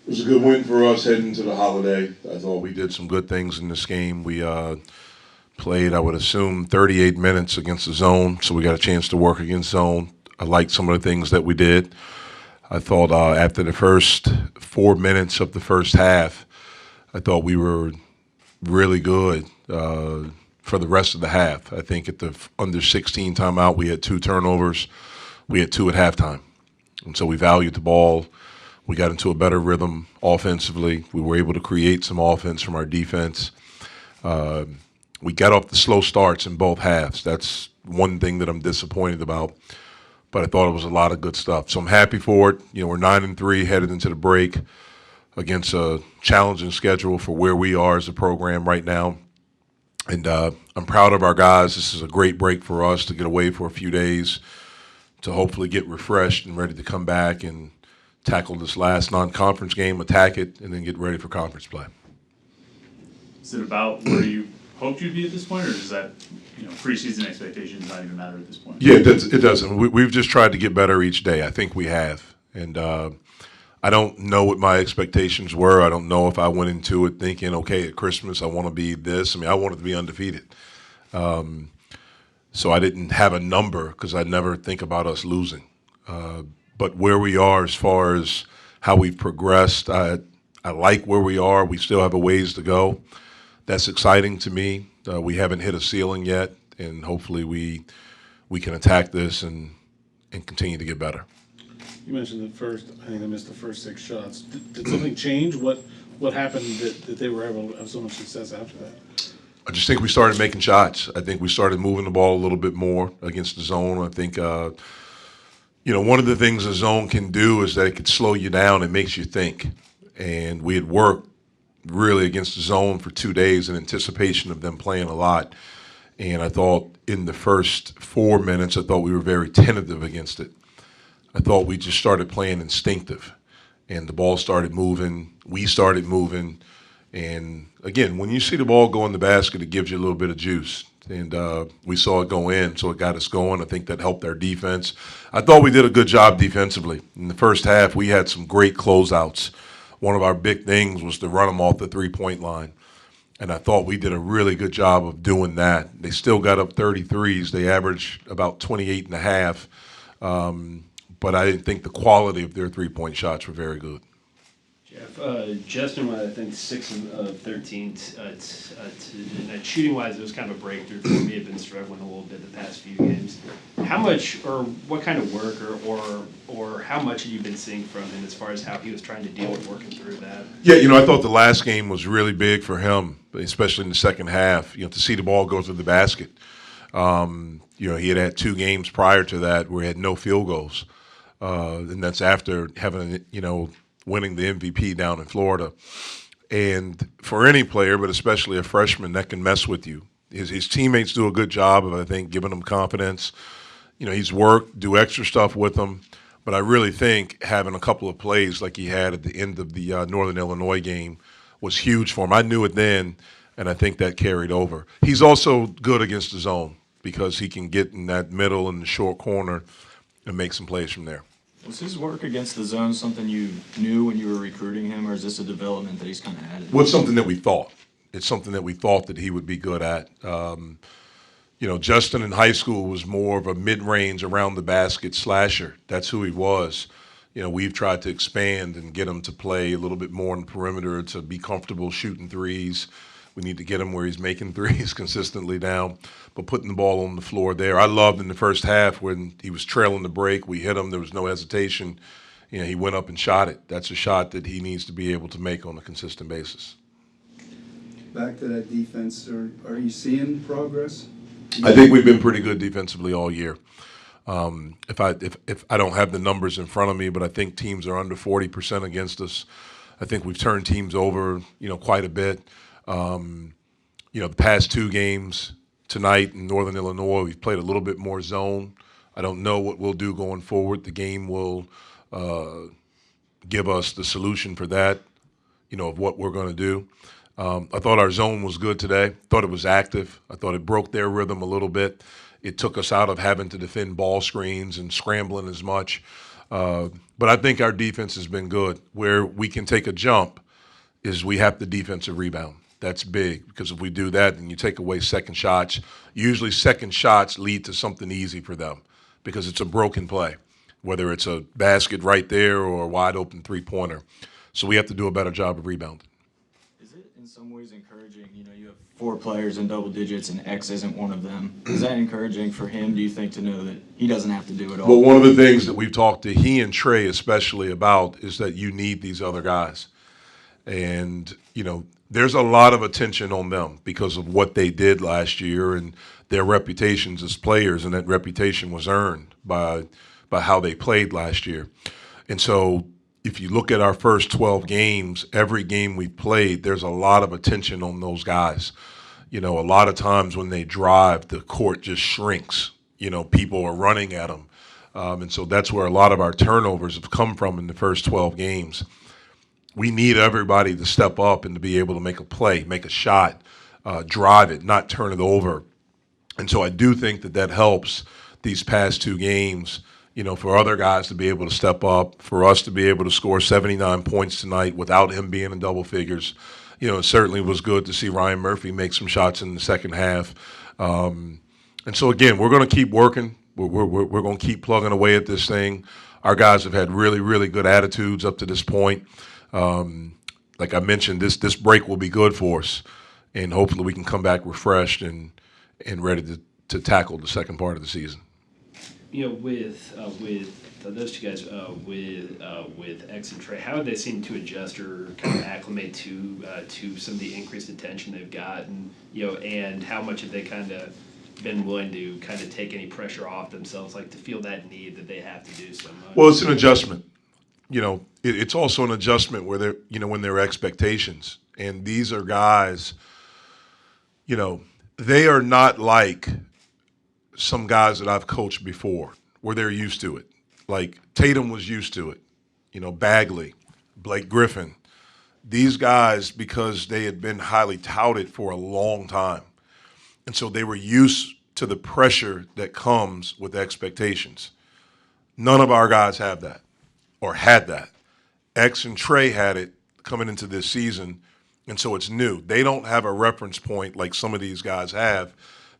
It was a good win for us heading into the holiday. I thought we did some good things in this game. We played, I would assume, 38 minutes against the zone, so we got a chance to work against zone. I liked some of the things that we did. I thought after the first 4 minutes of the first half, I thought we were really good for the rest of the half. I think at the under 16 timeout, we had 2 turnovers. We had 2 at halftime. And so we valued the ball. We got into a better rhythm offensively. We were able to create some offense from our defense. We got off the slow starts in both halves. That's one thing that I'm disappointed about. But I thought it was a lot of good stuff. So I'm happy for it. You know, we're 9-3 headed into the break against a challenging schedule for where we are as a program right now. And I'm proud of our guys. This is a great break for us to get away for a few days, to hopefully get refreshed and ready to come back and tackle this last non-conference game, attack it, and then get ready for conference play. Is it about where you hoped you'd be at this point, or does that, preseason expectations not even matter at this point? Yeah, it doesn't. We've just tried to get better each day. I think we have. And I don't know what my expectations were. I don't know if I went into it thinking, okay, at Christmas I want to be this. I mean, I wanted to be undefeated. So I didn't have a number because I never think about us losing. But where we are as far as how we've progressed, I like where we are. We still have a ways to go. That's exciting to me. We haven't hit a ceiling yet, and hopefully we can attack this and continue to get better. You mentioned I think they missed the first 6 shots. Did something change? What happened that they were able to have so much success after that? I just think we started making shots. I think we started moving the ball a little bit more against the zone. I think, one of the things a zone can do is that it could slow you down. It makes you think. And we had worked really against the zone for 2 days in anticipation of them playing a lot. And I thought in the first 4 minutes, I thought we were very tentative against it. I thought we just started playing instinctive. And the ball started moving. We started moving. And again, when you see the ball go in the basket, it gives you a little bit of juice. And we saw it go in, so it got us going. I think that helped our defense. I thought we did a good job defensively. In the first half, we had some great closeouts. One of our big things was to run them off the three-point line. And I thought we did a really good job of doing that. They still got up 33s. They averaged about 28 and a half. But I didn't think the quality of their three-point shots were very good. Justin, I think 6 of 13. Shooting-wise, it was kind of a breakthrough for me. I've been struggling a little bit the past few games. How much, or what kind of work, or how much have you been seeing from him as far as how he was trying to deal with working through that? Yeah, I thought the last game was really big for him, especially in the second half. To see the ball go through the basket. He had 2 games prior to that where he had no field goals, and that's after having winning the MVP down in Florida. And for any player, but especially a freshman, that can mess with you. His teammates do a good job of, I think, giving him confidence. He's worked, do extra stuff with them. But I really think having a couple of plays like he had at the end of the Northern Illinois game was huge for him. I knew it then, and I think that carried over. He's also good against the zone because he can get in that middle and the short corner and make some plays from there. Was his work against the zone something you knew when you were recruiting him, or is this a development that he's kind of added? Well, it's something that we thought. It's something that we thought that he would be good at. Justin in high school was more of a mid-range, around the basket slasher. That's who he was. We've tried to expand and get him to play a little bit more on the perimeter, to be comfortable shooting threes. We need to get him where he's making threes consistently now, but putting the ball on the floor there. I loved in the first half when he was trailing the break. We hit him. There was no hesitation. He went up and shot it. That's a shot that he needs to be able to make on a consistent basis. Back to that defense, are you seeing progress? I think we've been pretty good defensively all year. If I don't have the numbers in front of me, but I think teams are under 40% against us. I think we've turned teams over, quite a bit. The past 2 games tonight in Northern Illinois, we've played a little bit more zone. I don't know what we'll do going forward. The game will give us the solution for that, of what we're going to do. I thought our zone was good today. Thought it was active. I thought it broke their rhythm a little bit. It took us out of having to defend ball screens and scrambling as much. But I think our defense has been good. Where we can take a jump is we have the defensive rebound. That's big because if we do that, then you take away second shots. Usually second shots lead to something easy for them because it's a broken play, whether it's a basket right there or a wide open three-pointer. So we have to do a better job of rebounding. Is it in some ways encouraging, you have 4 players in double digits and X isn't one of them? Is that encouraging for him, do you think, to know that he doesn't have to do it all? Well, one of the things that we've talked to he and Trey especially about is that you need these other guys. And, there's a lot of attention on them because of what they did last year and their reputations as players, and that reputation was earned by how they played last year. And so if you look at our first 12 games, every game we played, there's a lot of attention on those guys. A lot of times when they drive, the court just shrinks. People are running at them. And so that's where a lot of our turnovers have come from in the first 12 games. We need everybody to step up and to be able to make a play, make a shot, drive it, not turn it over. And so I do think that helps these past 2 games, for other guys to be able to step up, for us to be able to score 79 points tonight without him being in double figures. It certainly was good to see Ryan Murphy make some shots in the second half. And so, again, we're going to keep working. We're going to keep plugging away at this thing. Our guys have had really, really good attitudes up to this point. Like I mentioned, this break will be good for us, and hopefully we can come back refreshed and ready to tackle the second part of the season. With those 2 guys, with X and Trey, how have they seemed to adjust or kind of acclimate to some of the increased attention they've gotten? And how much have they kind of been willing to kind of take any pressure off themselves, like to feel that need that they have to do so much? Well, it's an adjustment. It's also an adjustment where when there are expectations, and these are guys, they are not like some guys that I've coached before where they're used to it. Like Tatum was used to it, Bagley, Blake Griffin. These guys, because they had been highly touted for a long time, and so they were used to the pressure that comes with expectations. None of our guys have that or had that. X and Trey had it coming into this season, and so it's new. They don't have a reference point like some of these guys have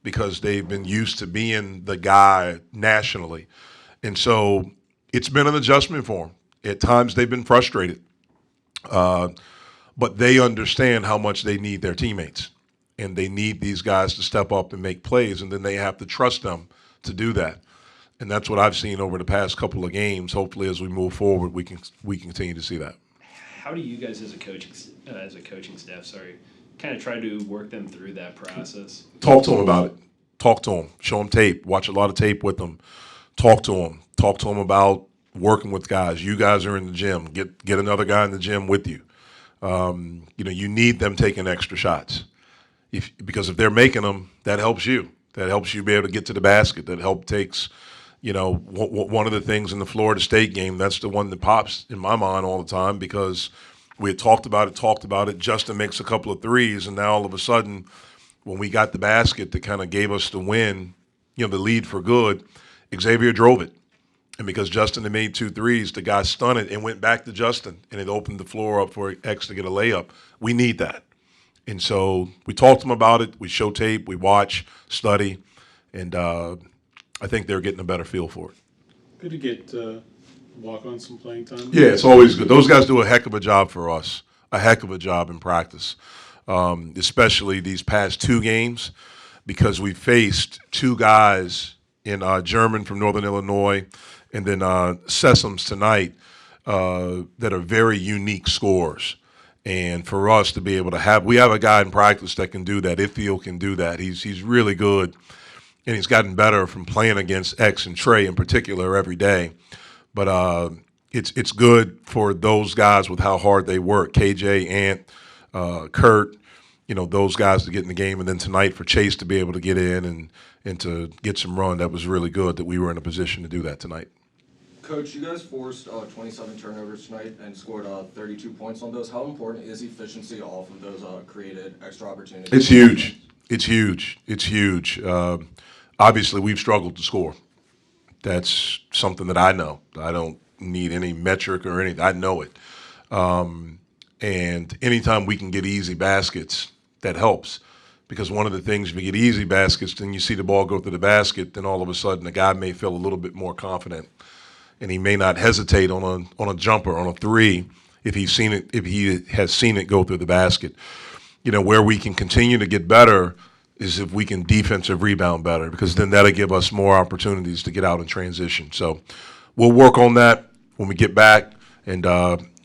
because they've been used to being the guy nationally. And so it's been an adjustment for them. At times they've been frustrated, but they understand how much they need their teammates, and they need these guys to step up and make plays, and then they have to trust them to do that. And that's what I've seen over the past couple of games. Hopefully, as we move forward, we can continue to see that. How do you guys, as a coaching staff, kind of try to work them through that process? Talk to them about it. Talk to them. Show them tape. Watch a lot of tape with them. Talk to them. Talk to them about working with guys. You guys are in the gym. Get another guy in the gym with you. You need them taking extra shots. Because if they're making them, that helps you. That helps you be able to get to the basket. That takes. One of the things in the Florida State game, that's the one that pops in my mind all the time because we had talked about it. Justin makes a couple of threes, and now all of a sudden, when we got the basket that kind of gave us the win, the lead for good, Xavier drove it. And because Justin had made 2 threes, the guy stunned it and went back to Justin, and it opened the floor up for X to get a layup. We need that. And so we talked to him about it. We show tape. We watch, study, and I think they're getting a better feel for it. Good to get walk-on some playing time. Yeah, it's always good. Those guys do a heck of a job for us, a heck of a job in practice, especially these past 2 games because we faced 2 guys in German from Northern Illinois and then Sessoms tonight that are very unique scorers. And for us to be able to we have a guy in practice that can do that. Ithiel can do that. He's really good. And he's gotten better from playing against X and Trey in particular every day. But it's good for those guys with how hard they work. KJ, Ant, Kurt, those guys to get in the game. And then tonight for Chase to be able to get in and to get some run, that was really good that we were in a position to do that tonight. Coach, you guys forced 27 turnovers tonight and scored 32 points on those. How important is efficiency off of those created extra opportunities? It's huge. It's huge. It's huge. Obviously, we've struggled to score. That's something that I know. I don't need any metric or anything. I know it. And anytime we can get easy baskets, that helps. Because one of the things, if you get easy baskets, then you see the ball go through the basket, then all of a sudden the guy may feel a little bit more confident, and he may not hesitate on a jumper, on a three, if he has seen it go through the basket. Where we can continue to get better is if we can defensive rebound better, because then that'll give us more opportunities to get out and transition. So we'll work on that when we get back, and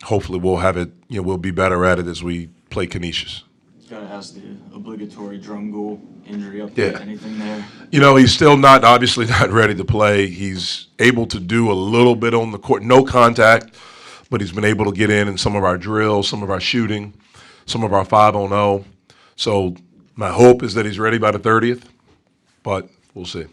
hopefully we'll have it. We'll be better at it as we play Canisius. Gotta ask the obligatory drum goal injury update. Yeah. Anything there? He's still obviously not ready to play. He's able to do a little bit on the court, no contact, but he's been able to get in some of our drills, some of our shooting, some of our 5-on-0. So my hope is that he's ready by the 30th, but we'll see.